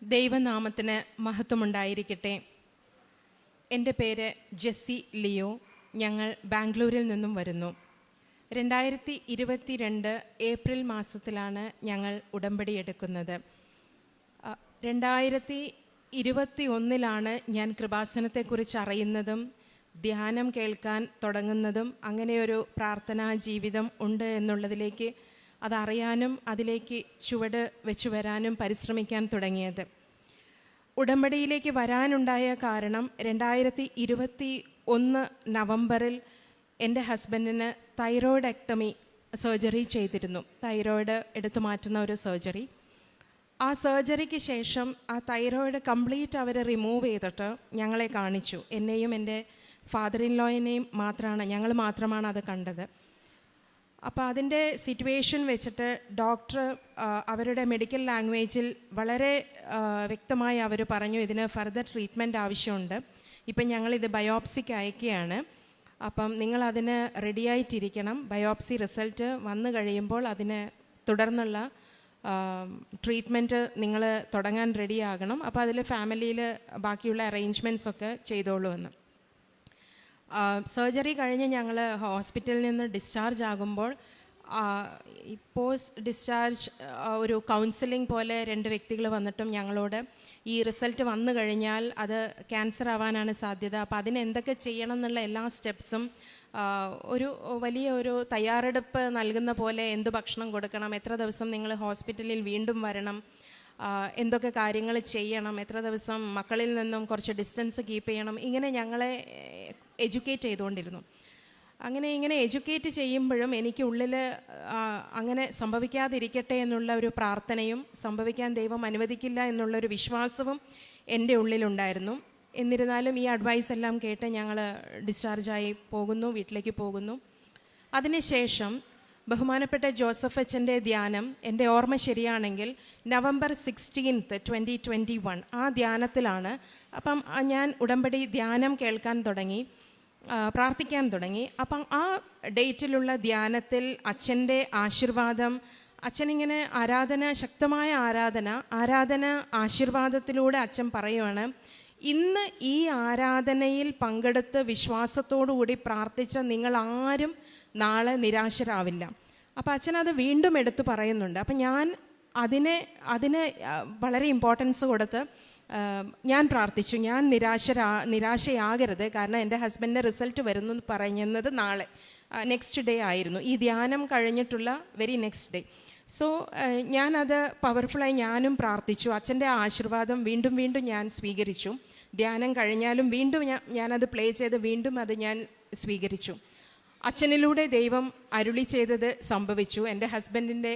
ദൈവനാമത്തിന് മഹത്വമുണ്ടായിരിക്കട്ടെ. എൻ്റെ പേര് ജെസ്സി ലിയോ. ഞങ്ങൾ ബാംഗ്ലൂരിൽ നിന്നും വരുന്നു. 2022 ഏപ്രിൽ മാസത്തിലാണ് ഞങ്ങൾ ഉടമ്പടി എടുക്കുന്നത്. 2021 ഞാൻ കൃപാസനത്തെക്കുറിച്ച് അറിയുന്നതും ധ്യാനം കേൾക്കാൻ തുടങ്ങുന്നതും അങ്ങനെയൊരു പ്രാർത്ഥനാ ജീവിതം ഉണ്ട് എന്നുള്ളതിലേക്ക് അതറിയാനും അതിലേക്ക് ചുവട് വെച്ചു വരാനും പരിശ്രമിക്കാൻ തുടങ്ങിയത്. ഉടമ്പടിയിലേക്ക് വരാനുണ്ടായ കാരണം 2021 നവംബറിൽ എൻ്റെ ഹസ്ബൻഡിന് തൈറോയിഡെക്ടമി സർജറി ചെയ്തിരുന്നു. തൈറോയിഡ് എടുത്തു മാറ്റുന്ന ഒരു സർജറി. ആ സർജറിക്ക് ശേഷം ആ തൈറോയിഡ് കംപ്ലീറ്റ് അവർ റിമൂവ് ചെയ്തിട്ട് ഞങ്ങളെ കാണിച്ചു. എന്നെയും എൻ്റെ ഫാദർ ഇൻ ലോയിനെയും ഞങ്ങൾ മാത്രമാണ് അത് കണ്ടത്. അപ്പോൾ അതിൻ്റെ സിറ്റുവേഷൻ വെച്ചിട്ട് ഡോക്ടർ അവരുടെ മെഡിക്കൽ ലാംഗ്വേജിൽ വളരെ വ്യക്തമായി അവർ പറഞ്ഞു, ഇതിന് ഫർദർ ട്രീറ്റ്മെൻറ്റ് ആവശ്യമുണ്ട്. ഇപ്പം ഞങ്ങളിത് ബയോപ്സിക്ക് അയക്കുകയാണ്. അപ്പം നിങ്ങളതിന് റെഡിയായിട്ടിരിക്കണം. ബയോപ്സി റിസൾട്ട് വന്നു കഴിയുമ്പോൾ അതിന് തുടർന്നുള്ള ട്രീറ്റ്മെൻറ്റ് നിങ്ങൾ തുടങ്ങാൻ റെഡിയാകണം. അപ്പോൾ അതിൽ ഫാമിലിയിൽ ബാക്കിയുള്ള അറേഞ്ച്മെൻറ്റ്സൊക്കെ ചെയ്തോളൂ എന്ന്. സർജറി കഴിഞ്ഞ് ഞങ്ങൾ ഹോസ്പിറ്റലിൽ നിന്ന് ഡിസ്ചാർജ് ആകുമ്പോൾ പോസ്റ്റ് ഡിസ്ചാർജ് ഒരു കൗൺസിലിംഗ് പോലെ 2 വ്യക്തികൾ വന്നിട്ടും ഞങ്ങളോട് ഈ റിസൾട്ട് വന്നു കഴിഞ്ഞാൽ അത് ക്യാൻസർ ആവാനാണ് സാധ്യത, അപ്പോൾ അതിന് എന്തൊക്കെ ചെയ്യണം എന്നുള്ള എല്ലാ സ്റ്റെപ്സും ഒരു വലിയ ഒരു തയ്യാറെടുപ്പ് നൽകുന്ന പോലെ, എന്ത് ഭക്ഷണം കൊടുക്കണം, എത്ര ദിവസം നിങ്ങൾ ഹോസ്പിറ്റലിൽ വീണ്ടും വരണം, എന്തൊക്കെ കാര്യങ്ങൾ ചെയ്യണം, എത്ര ദിവസം മക്കളിൽ നിന്നും കുറച്ച് ഡിസ്റ്റൻസ് കീപ്പ് ചെയ്യണം, ഇങ്ങനെ ഞങ്ങളെ എഡ്യൂക്കേറ്റ് ചെയ്തുകൊണ്ടിരുന്നു. ഇങ്ങനെ എഡ്യൂക്കേറ്റ് ചെയ്യുമ്പോഴും എനിക്ക് ഉള്ളിൽ അങ്ങനെ സംഭവിക്കാതിരിക്കട്ടെ എന്നുള്ള ഒരു പ്രാർത്ഥനയും സംഭവിക്കാൻ ദൈവം അനുവദിക്കില്ല എന്നുള്ളൊരു വിശ്വാസവും എൻ്റെ ഉള്ളിലുണ്ടായിരുന്നു. എന്നിരുന്നാലും ഈ അഡ്വൈസ് എല്ലാം കേട്ട് ഞങ്ങൾ ഡിസ്ചാർജായി പോകുന്നു, വീട്ടിലേക്ക് പോകുന്നു. അതിനുശേഷം ബഹുമാനപ്പെട്ട ജോസഫ് അച്ഛൻ്റെ ധ്യാനം, എൻ്റെ ഓർമ്മ ശരിയാണെങ്കിൽ November 16, 2021 ആ ധ്യാനത്തിലാണ്. അപ്പം ഞാൻ ഉടമ്പടി ധ്യാനം കേൾക്കാൻ തുടങ്ങി, പ്രാർത്ഥിക്കാൻ തുടങ്ങി. അപ്പം ആ ഡേറ്റിലുള്ള ധ്യാനത്തിൽ അച്ഛൻ്റെ ആശീർവാദം, അച്ഛനിങ്ങനെ ശക്തമായ ആരാധന ആശീർവാദത്തിലൂടെ അച്ഛൻ പറയുവാണ്, ഇന്ന് ഈ ആരാധനയിൽ പങ്കെടുത്ത് വിശ്വാസത്തോടു കൂടി പ്രാർത്ഥിച്ച നിങ്ങൾ ആരും നാളെ നിരാശരാവില്ല. അപ്പോൾ അച്ഛനത് വീണ്ടും എടുത്തു പറയുന്നുണ്ട്. അപ്പം ഞാൻ അതിന് വളരെ ഇമ്പോർട്ടൻസ് കൊടുത്ത് ഞാൻ പ്രാർത്ഥിച്ചു, ഞാൻ നിരാശയാകരുത്. കാരണം എൻ്റെ ഹസ്ബൻഡിൻ്റെ റിസൾട്ട് വരുന്നു എന്ന് പറയുന്നത് നാളെ നെക്സ്റ്റ് ഡേ ആയിരുന്നു, ഈ ധ്യാനം കഴിഞ്ഞിട്ടുള്ള വെരി നെക്സ്റ്റ് ഡേ. സോ ഞാനത് പവർഫുള്ളായി ഞാനും പ്രാർത്ഥിച്ചു. അച്ഛൻ്റെ ആശീർവാദം വീണ്ടും ഞാൻ സ്വീകരിച്ചു. ധ്യാനം കഴിഞ്ഞാലും വീണ്ടും ഞാനത് പ്ലേ ചെയ്ത് വീണ്ടും അത് ഞാൻ സ്വീകരിച്ചു. അച്ഛനിലൂടെ ദൈവം അരുളി ചെയ്തത് സംഭവിച്ചു. എൻ്റെ ഹസ്ബൻഡിൻ്റെ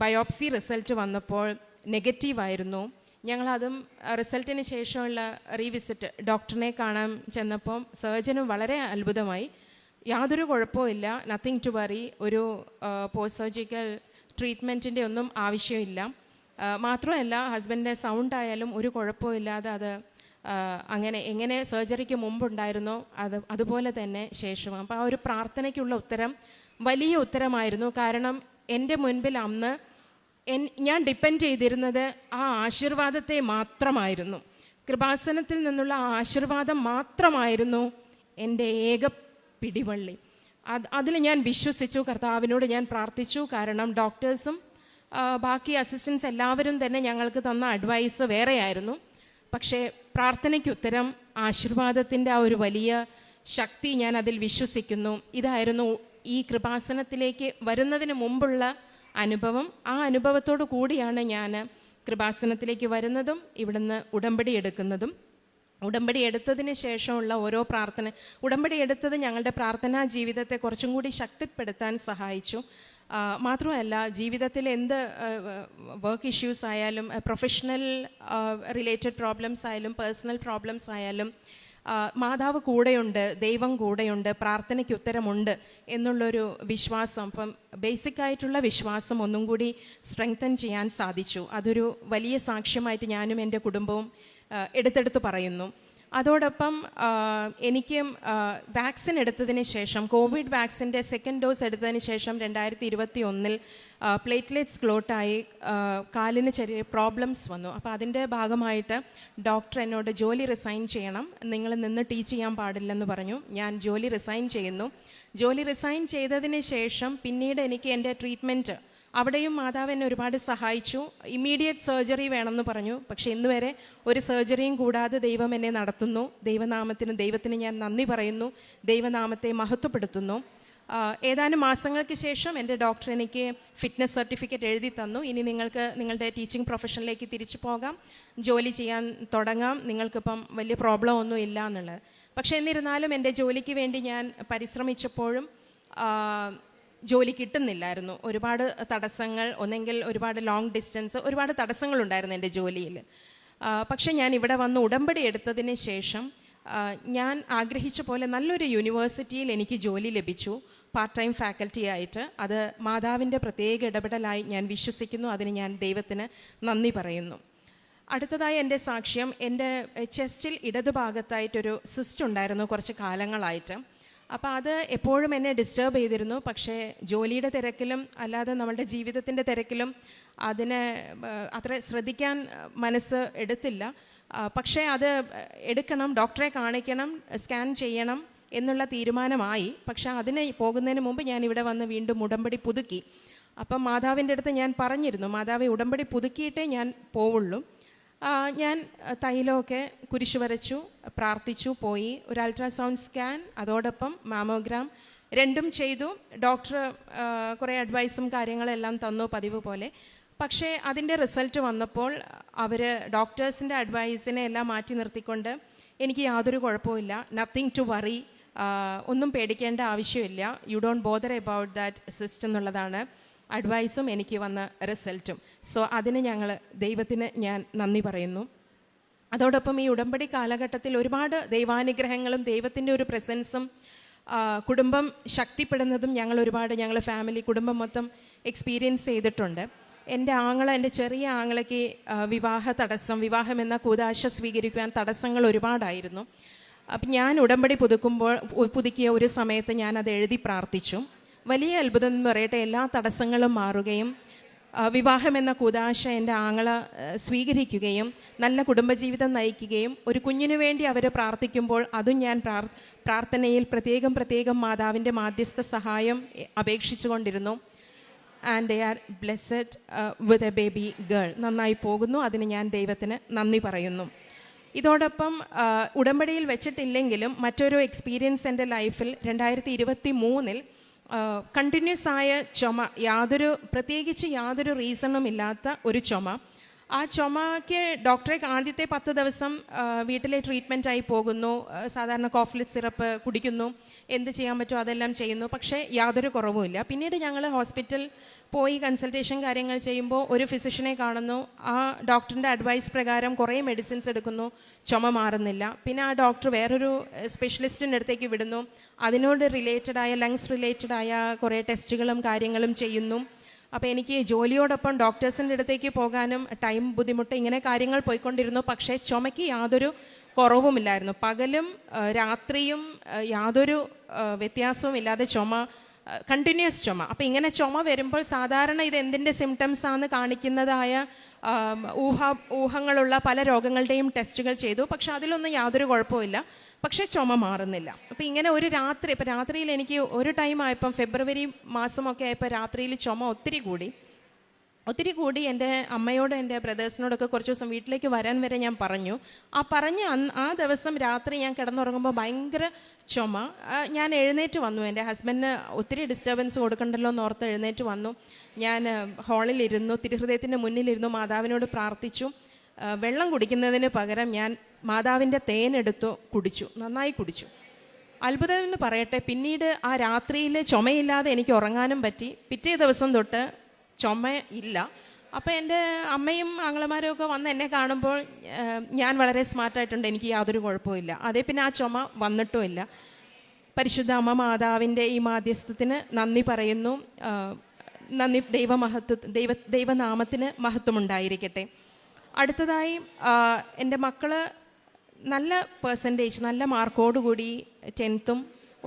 ബയോപ്സി റിസൾട്ട് വന്നപ്പോൾ നെഗറ്റീവായിരുന്നു. ഞങ്ങളതും റിസൾട്ടിന് ശേഷമുള്ള റീവിസിറ്റ് ഡോക്ടറിനെ കാണാൻ ചെന്നപ്പം സർജനും വളരെ അത്ഭുതമായി. യാതൊരു കുഴപ്പമില്ല, നത്തിങ് ടു വറി, ഒരു പോസ്റ്റ് സർജിക്കൽ ട്രീറ്റ്മെൻറ്റിൻ്റെ ഒന്നും ആവശ്യമില്ല. മാത്രമല്ല ഹസ്ബൻഡിൻ്റെ സൗണ്ട് ആയാലും ഒരു കുഴപ്പമില്ലാതെ അത് എങ്ങനെ സർജറിക്ക് മുമ്പുണ്ടായിരുന്നോ അതുപോലെ തന്നെ ശേഷവും. അപ്പോൾ ആ ഒരു പ്രാർത്ഥനയ്ക്കുള്ള ഉത്തരം വലിയ ഉത്തരമായിരുന്നു. കാരണം എൻ്റെ മുൻപിൽ അന്ന് ഞാൻ ഡിപ്പെൻഡ് ചെയ്തിരുന്നത് ആ ആശീർവാദത്തെ മാത്രമായിരുന്നു. കൃപാസനത്തിൽ നിന്നുള്ള ആശീർവാദം മാത്രമായിരുന്നു എൻ്റെ ഏക പിടിവള്ളി. അതിൽ ഞാൻ വിശ്വസിച്ചു. കർത്താവിനോട് ഞാൻ പ്രാർത്ഥിച്ചു. കാരണം ഡോക്ടേഴ്സും ബാക്കി അസിസ്റ്റൻസ് എല്ലാവരും തന്നെ ഞങ്ങൾക്ക് തന്ന അഡ്വൈസ് വേറെയായിരുന്നു. പക്ഷേ പ്രാർത്ഥനയ്ക്ക് ഉത്തരം ആശീർവാദത്തിൻ്റെ ആ ഒരു വലിയ ശക്തി ഞാൻ അതിൽ വിശ്വസിക്കുന്നു. ഇതായിരുന്നു ഈ കൃപാസനത്തിലേക്ക് വരുന്നതിന് മുമ്പുള്ള അനുഭവം. ആ അനുഭവത്തോടു കൂടിയാണ് ഞാൻ കൃപാസനത്തിലേക്ക് വരുന്നതും ഇവിടുന്ന് ഉടമ്പടി എടുക്കുന്നതും. ഉടമ്പടി എടുത്തതിന് ശേഷമുള്ള ഓരോ ഉടമ്പടി എടുത്തത് ഞങ്ങളുടെ പ്രാർത്ഥനാ ജീവിതത്തെ കുറച്ചും കൂടി ശക്തിപ്പെടുത്താൻ സഹായിച്ചു. മാത്രമല്ല ജീവിതത്തിൽ എന്ത് വർക്ക് ഇഷ്യൂസ് ആയാലും, പ്രൊഫഷണൽ റിലേറ്റഡ് പ്രോബ്ലംസ് ആയാലും, പേഴ്സണൽ പ്രോബ്ലംസ് ആയാലും മാതാവ് കൂടെയുണ്ട്, ദൈവം കൂടെയുണ്ട്, പ്രാർത്ഥനയ്ക്ക് ഉത്തരമുണ്ട് എന്നുള്ളൊരു വിശ്വാസം, അപ്പം ബേസിക്കായിട്ടുള്ള വിശ്വാസം ഒന്നും കൂടി സ്ട്രെങ്തൻ ചെയ്യാൻ സാധിച്ചു. അതൊരു വലിയ സാക്ഷ്യമായിട്ട് ഞാനും എൻ്റെ കുടുംബവും എടുത്തെടുത്ത് പറയുന്നു. അതോടൊപ്പം എനിക്ക് വാക്സിൻ എടുത്തതിന് ശേഷം, കോവിഡ് വാക്സിൻ്റെ സെക്കൻഡ് ഡോസ് എടുത്തതിന് ശേഷം 2021 പ്ലേറ്റ്ലെറ്റ്സ് ക്ലോട്ടായി കാലിന് ചെറിയ പ്രോബ്ലംസ് വന്നു. അപ്പോൾ അതിൻ്റെ ഭാഗമായിട്ട് ഡോക്ടർ എന്നോട് ജോലി റിസൈൻ ചെയ്യണം, നിങ്ങൾ നിന്ന് ടീച്ച് ചെയ്യാൻ പാടില്ലെന്ന് പറഞ്ഞു. ഞാൻ ജോലി റിസൈൻ ചെയ്യുന്നു. ജോലി റിസൈൻ ചെയ്തതിന് ശേഷം പിന്നീട് എനിക്ക് എൻ്റെ ട്രീറ്റ്മെൻറ്റ്, അവിടെയും മാതാവ് എന്നെ ഒരുപാട് സഹായിച്ചു. ഇമ്മീഡിയറ്റ് സർജറി വേണമെന്ന് പറഞ്ഞു. പക്ഷേ ഇന്ന് വരെ ഒരു സർജറിയും കൂടാതെ ദൈവം എന്നെ നടത്തുന്നു. ദൈവത്തിന് ഞാൻ നന്ദി പറയുന്നു, ദൈവനാമത്തെ മഹത്വപ്പെടുത്തുന്നു. ഏതാനും മാസങ്ങൾക്ക് ശേഷം എൻ്റെ ഡോക്ടർ എനിക്ക് ഫിറ്റ്നസ് സർട്ടിഫിക്കറ്റ് എഴുതി തന്നു. ഇനി നിങ്ങൾക്ക് നിങ്ങളുടെ ടീച്ചിങ് പ്രൊഫഷനിലേക്ക് തിരിച്ചു പോകാം, ജോലി ചെയ്യാൻ തുടങ്ങാം, നിങ്ങൾക്കിപ്പം വലിയ പ്രോബ്ലം ഒന്നും ഇല്ല എന്നുള്ളത്. പക്ഷേ എന്നിരുന്നാലും എൻ്റെ ജോലിക്ക് വേണ്ടി ഞാൻ പരിശ്രമിച്ചപ്പോഴും ജോലി കിട്ടുന്നില്ലായിരുന്നു. ഒരുപാട് തടസ്സങ്ങൾ, ഒന്നെങ്കിൽ ഒരുപാട് ലോങ് ഡിസ്റ്റൻസ്, ഒരുപാട് തടസ്സങ്ങളുണ്ടായിരുന്നു എൻ്റെ ജോലിയിൽ. പക്ഷേ ഞാൻ ഇവിടെ വന്ന് ഉടമ്പടി എടുത്തതിന് ശേഷം ഞാൻ ആഗ്രഹിച്ച പോലെ നല്ലൊരു യൂണിവേഴ്സിറ്റിയിൽ എനിക്ക് ജോലി ലഭിച്ചു, പാർട്ട് ടൈം ഫാക്കൽറ്റി ആയിട്ട്. അത് മാതാവിൻ്റെ പ്രത്യേക ഇടപെടലായി ഞാൻ വിശ്വസിക്കുന്നു. അതിന് ഞാൻ ദൈവത്തിന് നന്ദി പറയുന്നു. അടുത്തതായി എൻ്റെ സാക്ഷ്യം, എൻ്റെ ചെസ്റ്റിൽ ഇടതുഭാഗത്തായിട്ടൊരു സിസ്റ്റ് ഉണ്ടായിരുന്നു കുറച്ച് കാലങ്ങളായിട്ട്. അപ്പോൾ അത് എപ്പോഴും എന്നെ ഡിസ്റ്റർബ് ചെയ്തിരുന്നു. പക്ഷേ ജോലിയുടെ തിരക്കിലും അല്ലാതെ നമ്മളുടെ ജീവിതത്തിൻ്റെ തിരക്കിലും അതിനെ അത്ര ശ്രദ്ധിക്കാൻ മനസ്സ് എടുത്തില്ല. പക്ഷേ അത് എടുക്കണം, ഡോക്ടറെ കാണിക്കണം, സ്കാൻ ചെയ്യണം എന്നുള്ള തീരുമാനമായി. പക്ഷേ അതിന് പോകുന്നതിന് മുമ്പ് ഞാൻ ഇവിടെ വന്ന് വീണ്ടും ഉടമ്പടി പുതുക്കി. അപ്പം മാതാവിൻ്റെ അടുത്ത് ഞാൻ പറഞ്ഞിരുന്നു, മാതാവെ ഉടമ്പടി പുതുക്കിയിട്ടേ ഞാൻ പോവുള്ളൂ. ഞാൻ തൈലമൊക്കെ കുരിശു വരച്ചു, പ്രാർത്ഥിച്ചു, പോയി. ഒരു അൾട്രാസൗണ്ട് സ്കാൻ, അതോടൊപ്പം മാമോഗ്രാം രണ്ടും ചെയ്തു. ഡോക്ടർ കുറേ അഡ്വൈസും കാര്യങ്ങളെല്ലാം തന്നു പതിവ് പോലെ. പക്ഷേ അതിൻ്റെ റിസൾട്ട് വന്നപ്പോൾ അവർ ഡോക്ടേഴ്സിൻ്റെ അഡ്വൈസിനെ എല്ലാം മാറ്റി നിർത്തിക്കൊണ്ട് എനിക്ക് യാതൊരു കുഴപ്പമില്ല, നത്തിങ് ടു വറി, ഒന്നും പേടിക്കേണ്ട ആവശ്യമില്ല, you don't bother about that system എന്നുള്ളതാണ് അഡ്വൈസും എനിക്ക് വന്ന റിസൾട്ടും. സോ അതിന് ദൈവത്തിന് ഞാൻ നന്ദി പറയുന്നു. അതോടൊപ്പം ഈ ഉടമ്പടി കാലഘട്ടത്തിൽ ഒരുപാട് ദൈവാനുഗ്രഹങ്ങളും ദൈവത്തിൻ്റെ ഒരു പ്രസൻസും കുടുംബം ശക്തിപ്പെടുന്നതും ഞങ്ങൾ ഫാമിലി കുടുംബം മൊത്തം എക്സ്പീരിയൻസ് ചെയ്തിട്ടുണ്ട്. എൻ്റെ ചെറിയ ആങ്ങളയ്ക്ക് വിവാഹം എന്ന കൂദാശ സ്വീകരിക്കുവാൻ തടസ്സങ്ങൾ ഒരുപാടായിരുന്നു. അപ്പം ഞാൻ ഉടമ്പടി പുതുക്കിയ ഒരു സമയത്ത് ഞാനത് എഴുതി പ്രാർത്ഥിച്ചു. വലിയ അത്ഭുതം എന്ന് പറയട്ടെ, എല്ലാ തടസ്സങ്ങളും മാറുകയും വിവാഹമെന്ന കൂദാശ എൻ്റെ ആങ്ങള സ്വീകരിക്കുകയും നല്ല കുടുംബജീവിതം നയിക്കുകയും ഒരു കുഞ്ഞിനു വേണ്ടി അവർ പ്രാർത്ഥിക്കുമ്പോൾ അതും ഞാൻ പ്രാർത്ഥനയിൽ പ്രത്യേകം മാതാവിൻ്റെ മാധ്യസ്ഥ സഹായം അപേക്ഷിച്ചു കൊണ്ടിരുന്നു. And they are blessed with a baby girl. നന്നായി പോകുന്നു. അതിന് ഞാൻ ദൈവത്തിന് നന്ദി പറയുന്നു. ഇതോടൊപ്പം ഉടമ്പടിയിൽ വെച്ചിട്ടില്ലെങ്കിലും മറ്റൊരു എക്സ്പീരിയൻസ് എൻ്റെ ലൈഫിൽ 2023 കണ്ടിന്യൂസ് ആയ ചുമ, പ്രത്യേകിച്ച് യാതൊരു റീസണും ഇല്ലാത്ത ഒരു ചുമ. ആ ചുമയ്ക്ക് ഡോക്ടറെ ആദ്യത്തെ 10 ദിവസം വീട്ടിലെ ട്രീറ്റ്മെൻറ്റായി പോകുന്നു. സാധാരണ കോഫ്ലിറ്റ് സിറപ്പ് കുടിക്കുന്നു, എന്ത് ചെയ്യാൻ പറ്റുമോ അതെല്ലാം ചെയ്യുന്നു. പക്ഷേ യാതൊരു കുറവുമില്ല. പിന്നീട് ഞങ്ങൾ ഹോസ്പിറ്റൽ പോയി കൺസൾട്ടേഷൻ കാര്യങ്ങൾ ചെയ്യുമ്പോൾ ഒരു ഫിസിഷ്യനെ കാണുന്നു. ആ ഡോക്ടറിൻ്റെ അഡ്വൈസ് പ്രകാരം കുറേ മെഡിസിൻസ് എടുക്കുന്നു, ചുമ മാറുന്നില്ല. പിന്നെ ആ ഡോക്ടർ വേറൊരു സ്പെഷ്യലിസ്റ്റിൻ്റെ അടുത്തേക്ക് വിടുന്നു. അതിനോട് ലങ്സ് റിലേറ്റഡായ കുറേ ടെസ്റ്റുകളും കാര്യങ്ങളും ചെയ്യുന്നു. അപ്പോൾ എനിക്ക് ജോലിയോടൊപ്പം ഡോക്ടേഴ്സിൻ്റെ അടുത്തേക്ക് പോകാനും ബുദ്ധിമുട്ട്, ഇങ്ങനെ കാര്യങ്ങൾ പോയിക്കൊണ്ടിരുന്നു. പക്ഷേ ചുമയ്ക്ക് യാതൊരു കുറവുമില്ലായിരുന്നു. പകലും രാത്രിയും യാതൊരു വ്യത്യാസവും ഇല്ലാതെ കണ്ടിന്യൂസ് ചുമ. അപ്പോൾ ഇങ്ങനെ ചുമ വരുമ്പോൾ സാധാരണ ഇത് എന്തിൻ്റെ സിംറ്റംസാണെന്ന് കാണിക്കുന്നതായ ഊഹങ്ങളുള്ള പല രോഗങ്ങളുടെയും ടെസ്റ്റുകൾ ചെയ്തു. പക്ഷെ അതിലൊന്നും യാതൊരു കുഴപ്പമില്ല. പക്ഷേ ചുമ മാറുന്നില്ല. അപ്പോൾ ഇങ്ങനെ ഇപ്പോൾ രാത്രിയിൽ എനിക്ക് ഒരു ടൈം ആയപ്പം ഫെബ്രുവരി മാസമൊക്കെ ആയപ്പോൾ രാത്രിയിൽ ചുമ ഒത്തിരി കൂടി എൻ്റെ അമ്മയോടും എൻ്റെ ബ്രദേഴ്സിനോടൊക്കെ കുറച്ച് ദിവസം വീട്ടിലേക്ക് വരാൻ വരെ ഞാൻ പറഞ്ഞു. ആ ദിവസം രാത്രി ഞാൻ കിടന്നുറങ്ങുമ്പോൾ ഭയങ്കര ചുമ. ഞാൻ എഴുന്നേറ്റ് വന്നു. എൻ്റെ ഹസ്ബൻഡിന് ഒത്തിരി ഡിസ്റ്റർബൻസ് കൊടുക്കണ്ടല്ലോ എന്നോർത്ത് എഴുന്നേറ്റ് വന്നു. ഞാൻ ഹാളിലിരുന്നു, തിരുഹൃദയത്തിൻ്റെ മുന്നിലിരുന്നു, മാതാവിനോട് പ്രാർത്ഥിച്ചു. വെള്ളം കുടിക്കുന്നതിന് പകരം ഞാൻ മാതാവിൻ്റെ തേനെടുത്തു കുടിച്ചു. നന്നായി കുടിച്ചു. അത്ഭുതം എന്ന് പറയട്ടെ, പിന്നീട് ആ രാത്രിയിൽ ചുമയില്ലാതെ എനിക്ക് ഉറങ്ങാനും പറ്റി. പിറ്റേ ദിവസം തൊട്ട് ചുമ ഇല്ല. അപ്പോൾ എൻ്റെ അമ്മയും ആങ്ങളമാരും ഒക്കെ വന്ന് എന്നെ കാണുമ്പോൾ ഞാൻ വളരെ സ്മാർട്ടായിട്ടുണ്ട്, എനിക്ക് യാതൊരു കുഴപ്പമില്ല. അതേ പിന്നെ ആ ചുമ വന്നിട്ടുമില്ല. പരിശുദ്ധ അമ്മ മാതാവിൻ്റെ ഈ മാധ്യസ്ഥത്തിന് നന്ദി പറയുന്നു. നന്ദി. ദൈവനാമത്തിന് മഹത്വമുണ്ടായിരിക്കട്ടെ. അടുത്തതായി എൻ്റെ മക്കൾ നല്ല പെർസെൻറ്റേജ്, നല്ല മാർക്കോടുകൂടി 10th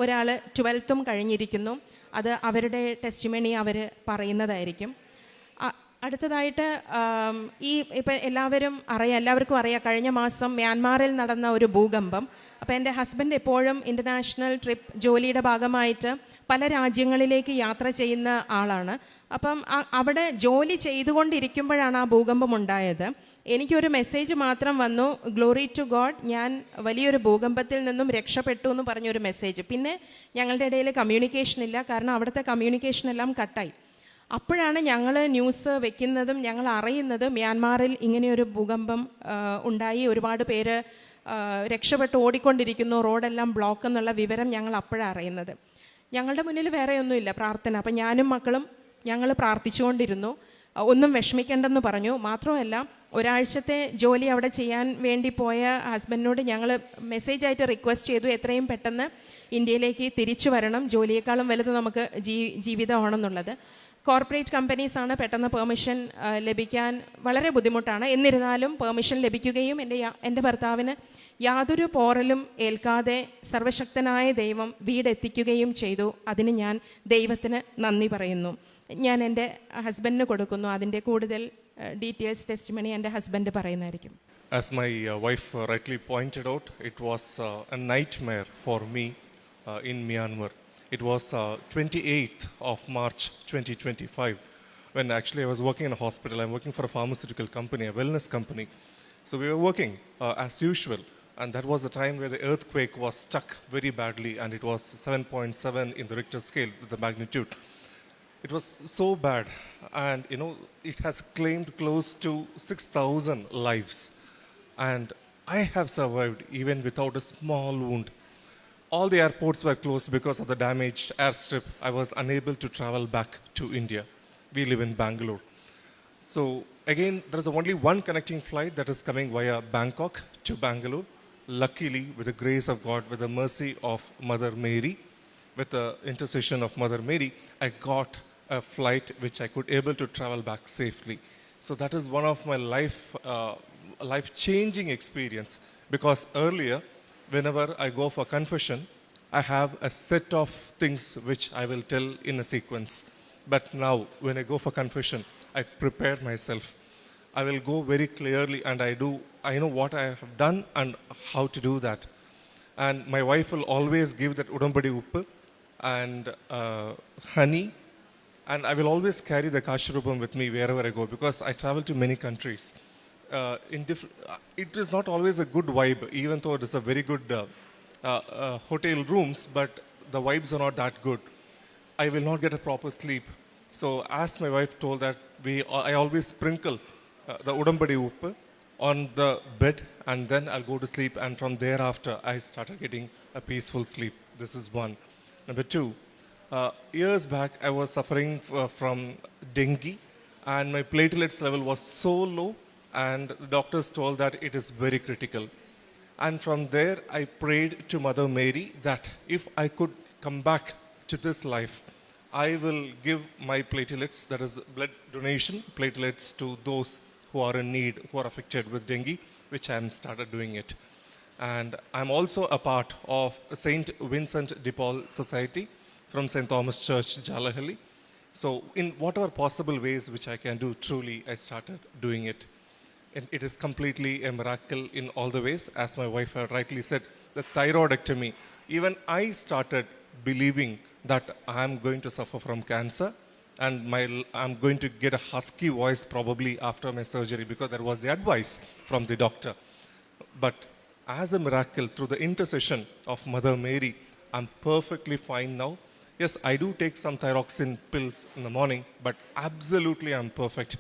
ഒരാൾ 12th കഴിഞ്ഞിരിക്കുന്നു. അത് അവരുടെ ടെസ്റ്റിമണി അവർ പറയുന്നതായിരിക്കും. അടുത്തതായിട്ട് ഇപ്പം എല്ലാവർക്കും അറിയാം കഴിഞ്ഞ മാസം മ്യാൻമാറിൽ നടന്ന ഒരു ഭൂകമ്പം. അപ്പോൾ എൻ്റെ ഹസ്ബൻഡ് എപ്പോഴും ഇൻ്റർനാഷണൽ ട്രിപ്പ് ജോലിയുടെ ഭാഗമായിട്ട് പല രാജ്യങ്ങളിലേക്ക് യാത്ര ചെയ്യുന്ന ആളാണ്. അപ്പം അവിടെ ജോലി ചെയ്തുകൊണ്ടിരിക്കുമ്പോഴാണ് ആ ഭൂകമ്പം ഉണ്ടായത്. എനിക്കൊരു മെസ്സേജ് മാത്രം വന്നു, ഗ്ലോറി ടു ഗോഡ്, ഞാൻ വലിയൊരു ഭൂകമ്പത്തിൽ നിന്നും രക്ഷപ്പെട്ടു എന്ന് പറഞ്ഞൊരു മെസ്സേജ്. പിന്നെ ഞങ്ങളുടെ ഇടയിൽ കമ്മ്യൂണിക്കേഷൻ ഇല്ല, കാരണം അവിടുത്തെ കമ്മ്യൂണിക്കേഷൻ എല്ലാം കട്ടായി. അപ്പോഴാണ് ഞങ്ങൾ ന്യൂസ് വെക്കുന്നതും ഞങ്ങൾ അറിയുന്നത് മ്യാൻമാറിൽ ഇങ്ങനെയൊരു ഭൂകമ്പം ഉണ്ടായി, ഒരുപാട് പേര് രക്ഷപ്പെട്ട് ഓടിക്കൊണ്ടിരിക്കുന്നു, റോഡെല്ലാം ബ്ലോക്ക് എന്നുള്ള വിവരം ഞങ്ങൾ അപ്പോഴാണ് അറിയുന്നത്. ഞങ്ങളുടെ മുന്നിൽ വേറെ ഒന്നുമില്ല, പ്രാർത്ഥന. അപ്പം ഞാനും മക്കളും ഞങ്ങൾ പ്രാർത്ഥിച്ചുകൊണ്ടിരുന്നു. ഒന്നും വിഷമിക്കേണ്ടെന്ന് പറഞ്ഞു. മാത്രമല്ല ഒരാഴ്ചത്തെ ജോലി അവിടെ ചെയ്യാൻ വേണ്ടി പോയ ഹസ്ബൻഡിനോട് ഞങ്ങൾ മെസ്സേജായിട്ട് റിക്വസ്റ്റ് ചെയ്തു, എത്രയും പെട്ടെന്ന് ഇന്ത്യയിലേക്ക് തിരിച്ചു വരണം, ജോലിയേക്കാളും വലുത് നമുക്ക് ജീവിതമാണെന്നുള്ളത്. കോർപ്പറേറ്റ് കമ്പനീസാണ്, പെട്ടെന്ന് പെർമിഷൻ ലഭിക്കാൻ വളരെ ബുദ്ധിമുട്ടാണ്. എന്നിരുന്നാലും പെർമിഷൻ ലഭിക്കുകയും എൻ്റെ ഭർത്താവിന് യാതൊരു പോറലും ഏൽക്കാതെ സർവശക്തനായ ദൈവം വീടെത്തിക്കുകയും ചെയ്തു. അതിന് ഞാൻ ദൈവത്തിന് നന്ദി പറയുന്നു. ഞാൻ എൻ്റെ ഹസ്ബൻഡിന് കൊടുക്കുന്നു. അതിൻ്റെ കൂടുതൽ ഡീറ്റെയിൽസ് ടെസ്റ്റിമണി എൻ്റെ ഹസ്ബൻഡ് പറയുന്നതായിരിക്കും. As my wife rightly pointed out, it was a nightmare for me in Myanmar. It was 28th of March 2025 when actually I was working in a hospital. I'm working for a pharmaceutical company, a wellness company. So we were working as usual, and that was the time where the earthquake was struck very badly, and it was 7.7 in the Richter scale, the magnitude. It was so bad, and it has claimed close to 6,000 lives, and I have survived even without a small wound. All the airports were closed because of the damaged airstrip. I was unable to travel back to India. We live in Bangalore. So again, there is only one connecting flight that is coming via Bangkok to Bangalore. Luckily, with the grace of God, with the mercy of Mother Mary, with the intercession of Mother Mary, I got a flight which I could able to travel back safely. So that is one of my life-changing experience, because earlier, whenever I go for confession, I have a set of things which I will tell in a sequence. But now, when I go for confession, I prepare myself. I will go very clearly, and I know what I have done and how to do that. And my wife will always give that udambadi uppu and honey, and I will always carry the kashrupam with me wherever I go, because I travel to many countries. It is not always a good vibe, even though it is a very good hotel rooms, but the vibes are not that good. I will not get a proper sleep. So as my wife told that, I always sprinkle the udambadi uppu on the bed, and then I'll go to sleep, and from thereafter I started getting a peaceful sleep. This is one. Number two, years back I was suffering from dengue, and my platelets level was so low, and the doctors told that it is very critical. And from there, I prayed to Mother Mary that if I could come back to this life, I will give my platelets, that is blood donation platelets, to those who are in need, who are affected with dengue, which I am started doing it. And I'm also a part of St. Vincent de Paul Society from St. Thomas Church, Jalahalli. So in whatever possible ways which I can do, truly I started doing it. And it is completely a miracle in all the ways. As my wife had rightly said, the thyroidectomy, even I started believing that I am going to suffer from cancer, and I'm going to get a husky voice probably after my surgery, because that was the advice from the doctor. But as a miracle, through the intercession of Mother Mary, I'm perfectly fine now. Yes, I do take some thyroxine pills in the morning, but absolutely I'm perfect.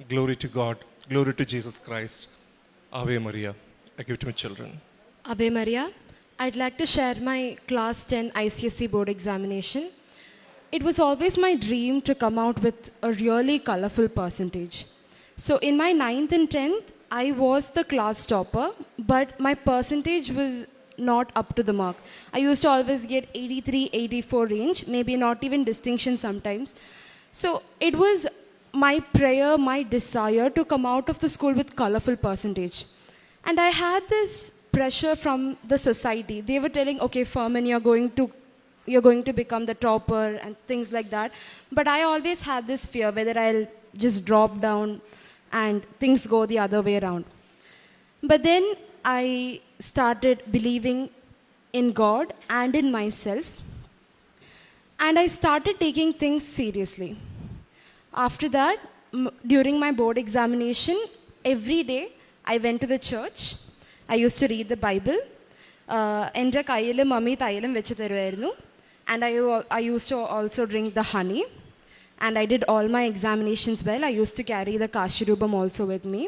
Glory to God. Glory to Jesus Christ. Ave Maria. I give it to my children. Ave Maria. I'd like to share my class 10 ICSE board examination. It was always my dream to come out with a really colorful percentage. So in my 9th and 10th, I was the class topper, but my percentage was not up to the mark. I used to always get 83, 84 range, maybe not even distinction sometimes. So it was my prayer, my desire to come out of the school with colorful percentage. And I had this pressure from the society. They were telling, okay, Furman, you're going to become the topper and things like that. But I always had this fear whether I'll just drop down and things go the other way around. But then I started believing in God and in myself, and I started taking things seriously. After that, during my board examination, every day I went to the church. I used to read the Bible. എൻ്റെ കയ്യിൽ mummy തൈലം വെച്ച് തരുമായിരുന്നു. And I used to also drink the honey. And I did all my examinations well. I used to carry the Kashirubam also with me.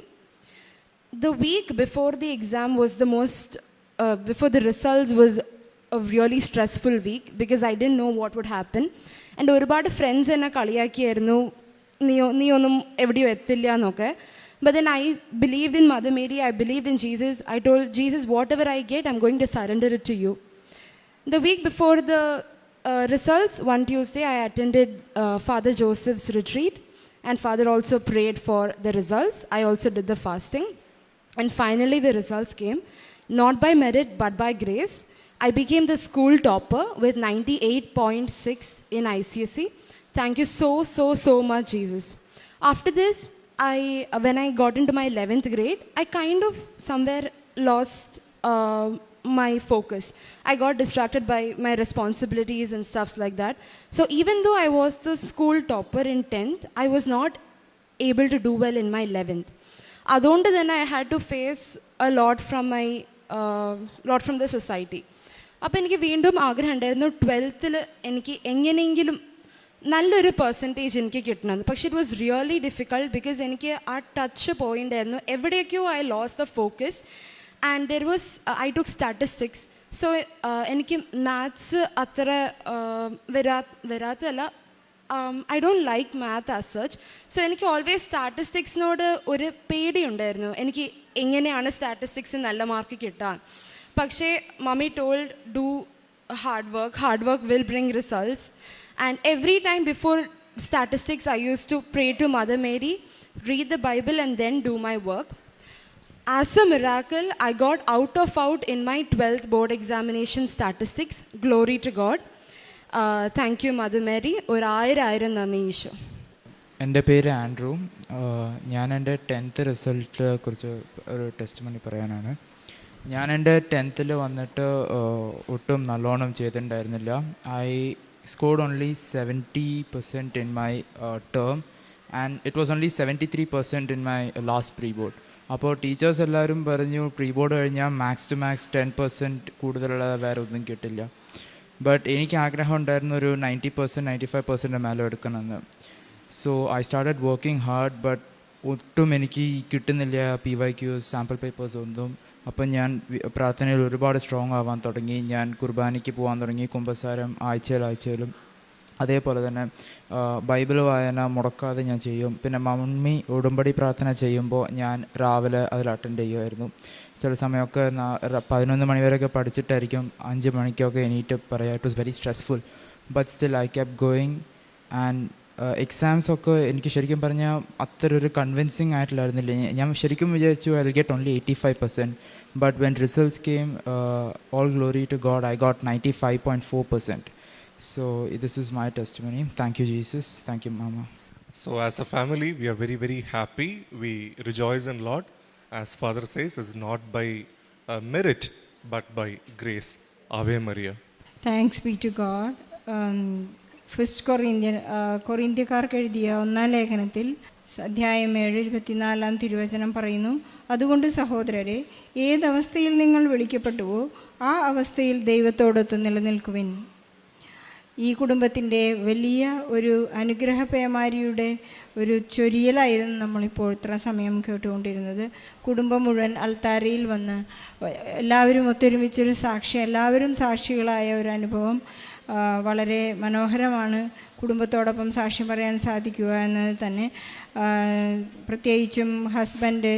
The week before the exam was before the results was a really stressful week because I didn't know what would happen. And ഒരുപാട് friends എന്നെ കളിയാക്കിയായിരുന്നു, നീ ഒന്നും എവിടെയോ എത്തില്ല എന്നൊക്കെ. But then I believed in Mother Mary, I believed in Jesus. I told Jesus, whatever I get, I'm going to surrender it to you. The week before the results, one Tuesday, I attended Father Joseph's retreat, and Father also prayed for the results. I also did the fasting. And finally, the results came, not by merit, but by grace. I became the school topper with 98.6 in ICSE. Thank you so much, Jesus. After this, when I got into my 11th grade, I kind of somewhere lost my focus. I got distracted by my responsibilities and stuff like that. So even though I was the school topper in 10th, I was not able to do well in my 11th. Adonde then I had to face a lot from the society. അപ്പോൾ എനിക്ക് വീണ്ടും ആഗ്രഹം ഉണ്ടായിരുന്നു 12th എനിക്ക് എങ്ങനെയെങ്കിലും നല്ലൊരു percentage എനിക്ക് കിട്ടണമെന്ന്. പക്ഷേ it was really difficult because എനിക്ക് ആ ടച്ച് പോയിൻ്റ് ആയിരുന്നു. എവിടെയൊക്കെയോ I lose the focus and there was I took statistics. So എനിക്ക് മാത്സ് അത്ര വരാത്തല്ല. I don't like math as such. So എനിക്ക് ഓൾവേസ് സ്റ്റാറ്റിസ്റ്റിക്സിനോട് ഒരു പേടിയുണ്ടായിരുന്നു. എനിക്ക് എങ്ങനെയാണ് സ്റ്റാറ്റിസ്റ്റിക്സിൽ നല്ല മാർക്ക് കിട്ടാൻ. പക്ഷേ mummy told do hard work will bring results. And every time before statistics, I used to pray to Mother Mary, read the Bible, and then do my work. As a miracle, I got out in my 12th board examination statistics. Glory to God. Thank you, Mother Mary. ഒരായിരം നന്ദി ഈശോ. എൻ്റെ പേര് Andrew. ഞാൻ എൻ്റെ 10th result കുറിച്ച് ഒരു testimony പറയാനാണ്. ഞാൻ എൻ്റെ 10th വന്നിട്ട് ഒട്ടും നല്ലോണം ചെയ്തിട്ടുണ്ടായിരുന്നില്ല. I scored only 70% in my term, and it was only 73% in my last pre-board. അപ്പോൾ ടീച്ചേഴ്സ് എല്ലാവരും പറഞ്ഞു പ്രീബോർഡ് കഴിഞ്ഞാൽ മാക്സ് ടു മാക്സ് 10% കൂടുതലുള്ള വേറെ ഒന്നും കിട്ടില്ല. ബട്ട് എനിക്ക് ആഗ്രഹം ഉണ്ടായിരുന്നു ഒരു 90% 95% മേലെ എടുക്കണമെന്ന്. So I started working hard, but ഒട്ടും എനിക്ക് കിട്ടുന്നില്ല PYQs സാമ്പിൾ പേപ്പേഴ്സ് ഒന്നും. അപ്പം ഞാൻ പ്രാർത്ഥനയിൽ ഒരുപാട് സ്ട്രോങ് ആവാൻ തുടങ്ങി. ഞാൻ കുർബാനയ്ക്ക് പോകാൻ തുടങ്ങി, കുമ്പസാരം ആഴ്ചയിലും. അതേപോലെ തന്നെ ബൈബിൾ വായന മുടക്കാതെ ഞാൻ ചെയ്യും. പിന്നെ മമ്മി ഉടമ്പടി പ്രാർത്ഥന ചെയ്യുമ്പോൾ ഞാൻ രാവിലെ അതിൽ അറ്റൻഡ് ചെയ്യുമായിരുന്നു. ചില സമയമൊക്കെ 11 മണിവരെയൊക്കെ പഠിച്ചിട്ടായിരിക്കും 5 മണിക്കൊക്കെ എണീറ്റ് പറയാം. It was very stressful, but still I kept going. And എക്സാംസൊക്കെ എനിക്ക് ശരിക്കും പറഞ്ഞാൽ അത്ര ഒരു കൺവിൻസിങ് ആയിട്ടില്ലായിരുന്നില്ല. ഞാൻ ശരിക്കും വിചാരിച്ചു I will get only 85%. But when results came, all glory to God, I got 95.4%. So this is my testimony. Thank you, Jesus. Thank you, Mama. So as a family, we are very, very happy. We rejoice in Lord. As Father says, it's not by merit, but by grace. Ave Maria. Thanks be to God. കൊറിന്ത്യക്കാർക്ക് എഴുതിയ 1-ാം ലേഖനത്തിൽ അധ്യായം 7:24 തിരുവചനം പറയുന്നു, അതുകൊണ്ട് സഹോദരരെ, ഏതവസ്ഥയിൽ നിങ്ങൾ വിളിക്കപ്പെട്ടുവോ ആ അവസ്ഥയിൽ ദൈവത്തോടൊത്ത് നിലനിൽക്കുവിൻ. ഈ കുടുംബത്തിൻ്റെ വലിയ ഒരു അനുഗ്രഹപേമാരിയുടെ ഒരു ചൊരിയലായിരുന്നു നമ്മളിപ്പോൾ ഇത്ര സമയം കേട്ടുകൊണ്ടിരുന്നത്. കുടുംബം മുഴുവൻ അൾത്താരയിൽ വന്ന് എല്ലാവരും ഒത്തൊരുമിച്ചൊരു എല്ലാവരും സാക്ഷികളായ ഒരു അനുഭവം വളരെ മനോഹരമാണ്. കുടുംബത്തോടൊപ്പം സാക്ഷ്യം പറയാൻ സാധിക്കുക എന്നത് തന്നെ. പ്രത്യേകിച്ചും ഹസ്ബൻഡ്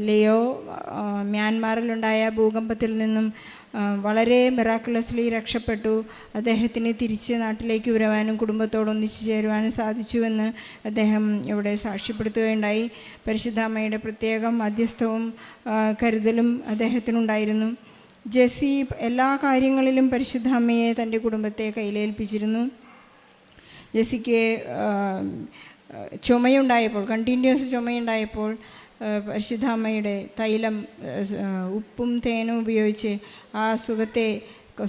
ലിയോ മ്യാൻമാറിലുണ്ടായ ഭൂകമ്പത്തിൽ നിന്നും വളരെ മിറാക്കുലസ്ലി രക്ഷപ്പെട്ടു. അദ്ദേഹത്തിന് തിരിച്ച് നാട്ടിലേക്ക് വരുവാനും കുടുംബത്തോടൊന്നിച്ചു ചേരുവാനും സാധിച്ചുവെന്ന് അദ്ദേഹം ഇവിടെ സാക്ഷ്യപ്പെടുത്തുകയുണ്ടായി. പരിശുദ്ധ അമ്മയുടെ പ്രത്യേകം മധ്യസ്ഥവും കരുതലും അദ്ദേഹത്തിനുണ്ടായിരുന്നു. ജെസ്സി എല്ലാ കാര്യങ്ങളിലും പരിശുദ്ധ അമ്മയെ തൻ്റെ കുടുംബത്തെ കയ്യിലേൽപ്പിച്ചിരുന്നു. ജെസ്സിക്ക് ചുമയുണ്ടായപ്പോൾ, കണ്ടിന്യൂസ് ചുമയുണ്ടായപ്പോൾ പരിശുദ്ധ അമ്മയുടെ തൈലം, ഉപ്പും തേനും ഉപയോഗിച്ച് ആ സുഖത്തെ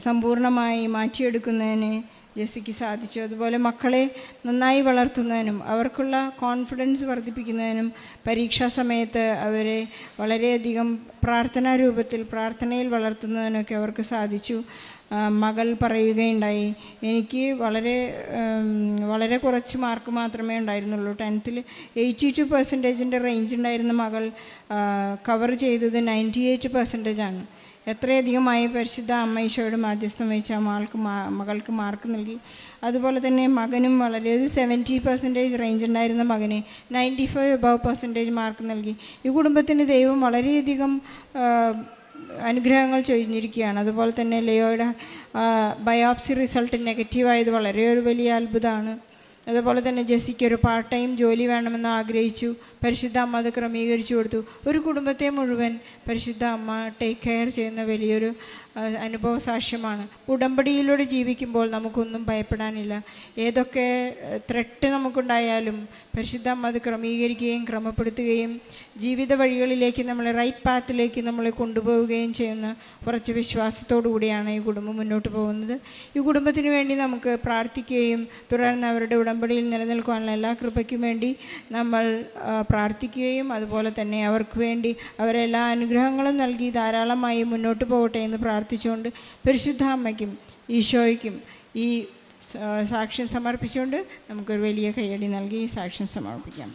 സമ്പൂർണ്ണമായി മാറ്റിയെടുക്കുന്നതിന് ജെസ്സിക്ക് സാധിച്ചു. അതുപോലെ മക്കളെ നന്നായി വളർത്തുന്നതിനും അവർക്കുള്ള കോൺഫിഡൻസ് വർദ്ധിപ്പിക്കുന്നതിനും പരീക്ഷാ സമയത്ത് അവരെ വളരെയധികം പ്രാർത്ഥനാ രൂപത്തിൽ പ്രാർത്ഥനയിൽ വളർത്തുന്നതിനൊക്കെ അവർക്ക് സാധിച്ചു. മകൾ പറയുകയുണ്ടായി, എനിക്ക് വളരെ കുറച്ച് മാർക്ക് മാത്രമേ ഉണ്ടായിരുന്നുള്ളൂ. 10th 82% റേഞ്ച് ഉണ്ടായിരുന്ന മകൾ കവർ ചെയ്തത് 98% എത്രയധികമായി പരിശുദ്ധ അമ്മ ഈശോയുടെ മാധ്യസ്ഥം വഹിച്ച മകൾക്ക് മാർക്ക് നൽകി. അതുപോലെ തന്നെ മകനും വളരെ 70% റേഞ്ച് ഉണ്ടായിരുന്ന മകന് 95% മാർക്ക് നൽകി. ഈ കുടുംബത്തിന് ദൈവം വളരെയധികം അനുഗ്രഹങ്ങൾ ചൊരിഞ്ഞിരിക്കുകയാണ്. അതുപോലെ തന്നെ ലിയോയുടെ ബയോപ്സി റിസൾട്ട് നെഗറ്റീവായത് വളരെ ഒരു വലിയ അത്ഭുതമാണ്. അതുപോലെ തന്നെ ജെസ്സിക്ക് ഒരു പാർട്ട് ടൈം ജോലി വേണമെന്ന് ആഗ്രഹിച്ചു. പരിശുദ്ധ അമ്മ അത് ക്രമീകരിച്ചു കൊടുത്തു. ഒരു കുടുംബത്തെ മുഴുവൻ പരിശുദ്ധ അമ്മ ടേക്ക് കെയർ ചെയ്യുന്ന വലിയൊരു അനുഭവ സാക്ഷ്യമാണ്. ഉടമ്പടിയിലൂടെ ജീവിക്കുമ്പോൾ നമുക്കൊന്നും ഭയപ്പെടാനില്ല. ഏതൊക്കെ ത്രെട്ട് നമുക്കുണ്ടായാലും പരിശുദ്ധ അമ്മ അത് ക്രമീകരിക്കുകയും ക്രമപ്പെടുത്തുകയും ജീവിത വഴികളിലേക്ക് നമ്മളെ റൈറ്റ് പാത്തിലേക്ക് നമ്മളെ കൊണ്ടുപോവുകയും ചെയ്യുന്ന കുറച്ച് വിശ്വാസത്തോടു കൂടിയാണ് ഈ കുടുംബം മുന്നോട്ട് പോകുന്നത്. ഈ കുടുംബത്തിന് വേണ്ടി നമുക്ക് പ്രാർത്ഥിക്കുകയും തുടർന്ന് അവരുടെ ഉടമ്പടിയിൽ നിലനിൽക്കാനുള്ള എല്ലാ കൃപയ്ക്കും വേണ്ടി നമ്മൾ പ്രാർത്ഥിക്കുകയും അതുപോലെ തന്നെ അവർക്ക് വേണ്ടി അവരെല്ലാ അനുഗ്രഹങ്ങളും നൽകി ധാരാളമായി മുന്നോട്ട് പോകട്ടെ എന്ന് പ്രാർത്ഥിച്ചുകൊണ്ട് പരിശുദ്ധ അമ്മയ്ക്കും ഈശോയ്ക്കും ഈ സാക്ഷ്യം സമർപ്പിച്ചുകൊണ്ട് നമുക്കൊരു വലിയ കയ്യടി നൽകി ഈ സാക്ഷ്യം സമർപ്പിക്കാം.